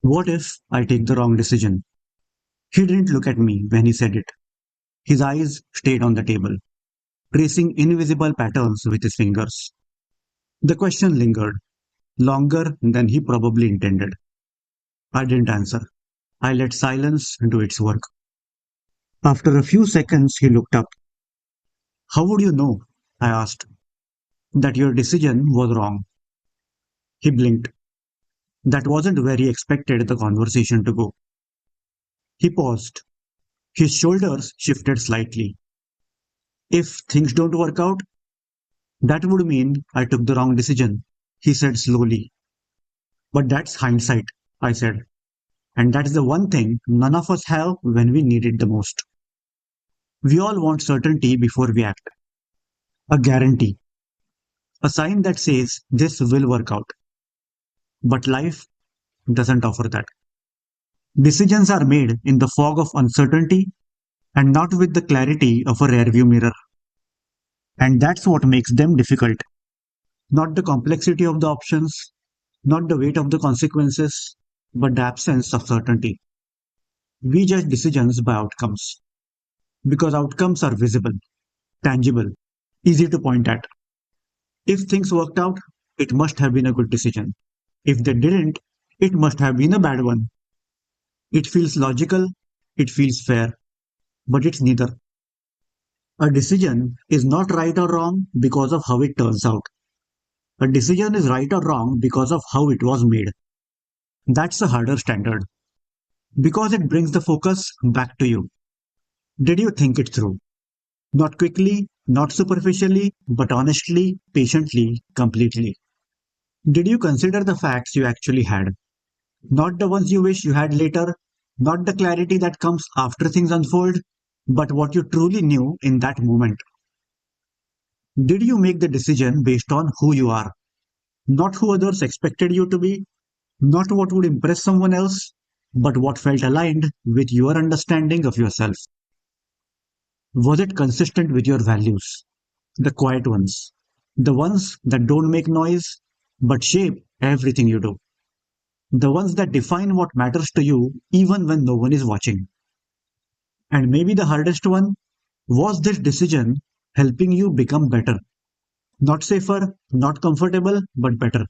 What if I take the wrong decision? He didn't look at me when he said it. His eyes stayed on the table, tracing invisible patterns with his fingers. The question lingered, longer than he probably intended. I didn't answer. I let silence do its work. After a few seconds, he looked up. How would you know? I asked. That your decision was wrong. He blinked. That wasn't where he expected the conversation to go. He paused. His shoulders shifted slightly. If things don't work out, that would mean I took the wrong decision, he said slowly. But that's hindsight, I said. And that's the one thing none of us have when we need it the most. We all want certainty before we act. A guarantee. A sign that says this will work out. But life doesn't offer that. Decisions are made in the fog of uncertainty and not with the clarity of a rearview mirror. And that's what makes them difficult. Not the complexity of the options, not the weight of the consequences, but the absence of certainty. We judge decisions by outcomes because outcomes are visible, tangible, easy to point at. If things worked out, it must have been a good decision. If they didn't, it must have been a bad one. It feels logical, it feels fair, but it's neither. A decision is not right or wrong because of how it turns out. A decision is right or wrong because of how it was made. That's a harder standard because it brings the focus back to you. Did you think it through? Not quickly, not superficially, but honestly, patiently, completely. Did you consider the facts you actually had? Not the ones you wish you had later, not the clarity that comes after things unfold, but what you truly knew in that moment. Did you make the decision based on who you are? Not who others expected you to be, not what would impress someone else, but what felt aligned with your understanding of yourself. Was it consistent with your values? The quiet ones, the ones that don't make noise but shape everything you do, the ones that define what matters to you even when no one is watching. And maybe the hardest one was this decision helping you become better? Not safer, not comfortable, but better.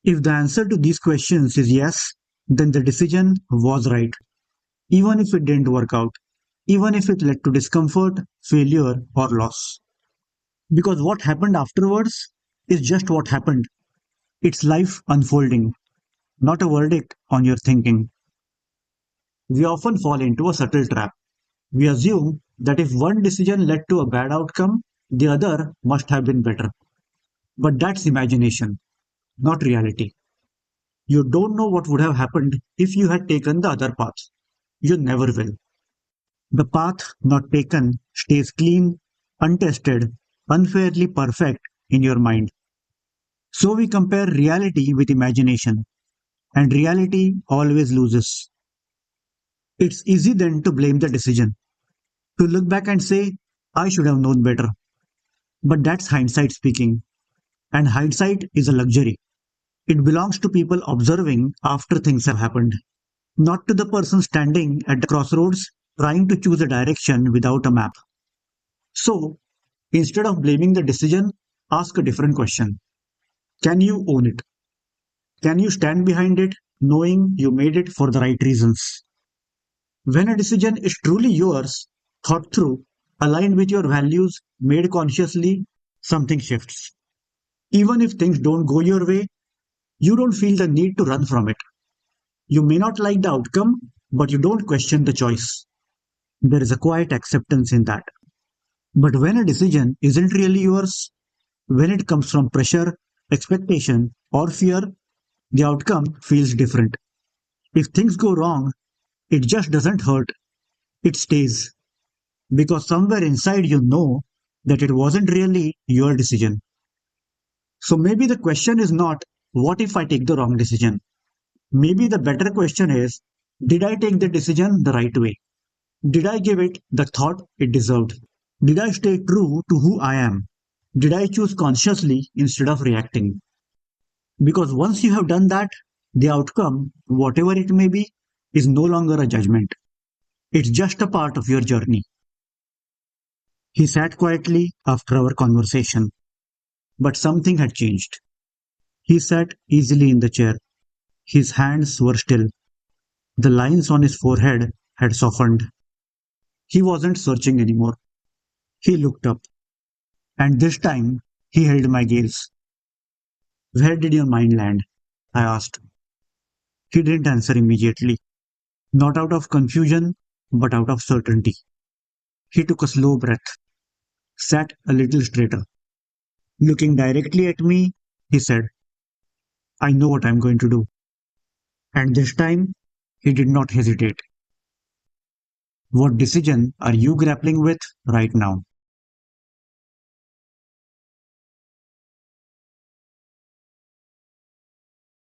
If the answer to these questions is yes, then the decision was right, even if it didn't work out, even if it led to discomfort, failure, or loss. Because what happened afterwards is just what happened. It's life unfolding, not a verdict on your thinking. We often fall into a subtle trap. We assume that if one decision led to a bad outcome, the other must have been better. But that's imagination, not reality. You don't know what would have happened if you had taken the other path. You never will. The path not taken stays clean, untested, unfairly perfect in your mind. So we compare reality with imagination, and reality always loses. It's easy then to blame the decision, to look back and say, I should have known better. But that's hindsight speaking, and hindsight is a luxury. It belongs to people observing after things have happened, not to the person standing at the crossroads trying to choose a direction without a map. So, instead of blaming the decision, ask a different question. Can you own it? Can you stand behind it knowing you made it for the right reasons? When a decision is truly yours, thought through, aligned with your values, made consciously, something shifts. Even if things don't go your way, you don't feel the need to run from it. You may not like the outcome, but you don't question the choice. There is a quiet acceptance in that. But when a decision isn't really yours, when it comes from pressure, expectation, or fear, the outcome feels different. If things go wrong, it just doesn't hurt, it stays. Because somewhere inside you know that it wasn't really your decision. So maybe the question is not, what if I take the wrong decision? Maybe the better question is, did I take the decision the right way? Did I give it the thought it deserved? Did I stay true to who I am? Did I choose consciously instead of reacting? Because once you have done that, The outcome, whatever it may be, is no longer a judgment. It's just a part of your journey. He sat quietly after our conversation, but something had changed. He sat easily in the chair. His hands were still. The lines on his forehead had softened. He wasn't searching anymore. He looked up, and this time he held my gaze. Where did your mind land? I asked. He didn't answer immediately, not out of confusion, but out of certainty. He took a slow breath, sat a little straighter. Looking directly at me, he said, I know what I'm going to do. And this time, he did not hesitate. What decision are you grappling with right now?